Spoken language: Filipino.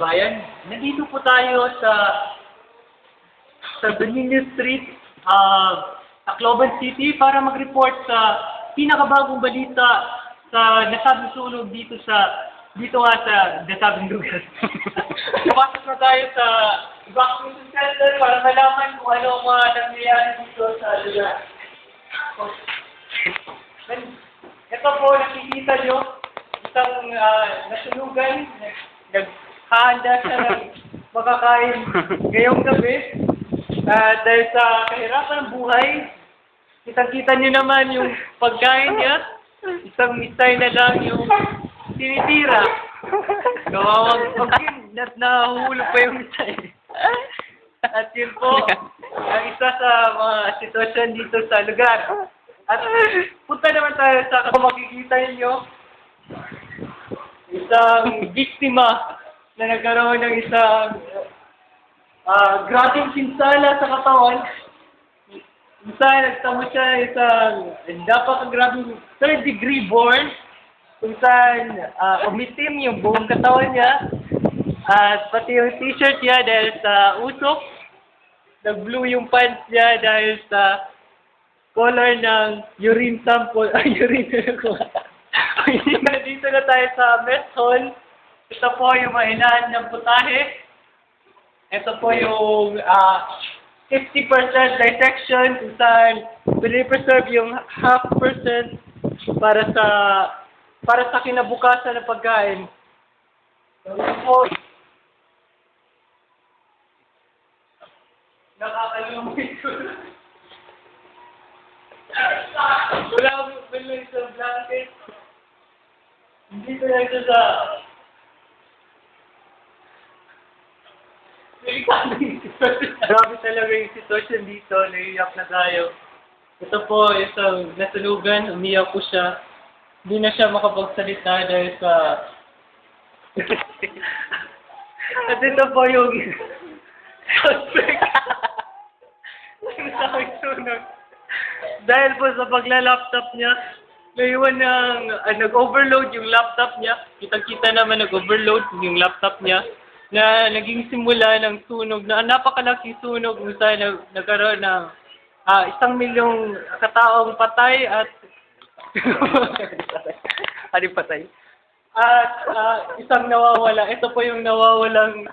kabayan. Nandito po tayo sa Benigno Street, Tacloban City para mag-report sa pinakabagong balita sa nasabing sunog dito nga sa nasabing lugar. Napasok na tayo sa evacuation center para malaman kung ano ang mga nangyayari dito sa lugar. Ito po, nakikita nyo, isang nasunugan, naghahanda siya ng makakain ngayong gabi. Dahil sa kahirapan ng buhay, kitang-kita nyo naman yung pagkain niya, isang misay na lang yung tinitira. Kawawang pagkin, nahuhulog pa yung misay. At yun po, ang isa sa mga sitwasyon dito sa lugar. At punta naman tayo sa kung makikita ninyo, isang biktima na nagkaroon ng isang grabing pinsala sa katawan. Nagtamo siya isang napaka-grabing third-degree burn kung saan umitim yung buong katawan niya at pati yung t-shirt niya dahil sa usok. Nag-blue yung pants niya dahil sa color ng urine sample. Urine ko. Dito na tayo sa mess hall. Ito po yung mahinahan ng putahe. Ito po yung 50% dissection kung saan pinipreserve yung 0.5% para sa kinabukasan ng pagkain. Ito po, nakakalumit ko. Wala akong bilang sa blanket. Hindi ko lang ito sa... Grabe talaga yung sitwasyon dito. Naiiyak na tayo. Ito po, isang nasunugan. Umiyak po siya. Hindi na siya makapagsalita dahil sa... At ito po yung suspect. Sa sunog. Dahil po sa pagla-laptop niya, naiwan nag-overload yung laptop niya. Kitang-kita naman nag-overload yung laptop niya na naging simula ng sunog na napakalaking sunog kung saan nagkaroon ng 1 milyong kataong patay at patay? At isang nawawala. Ito po yung nawawalang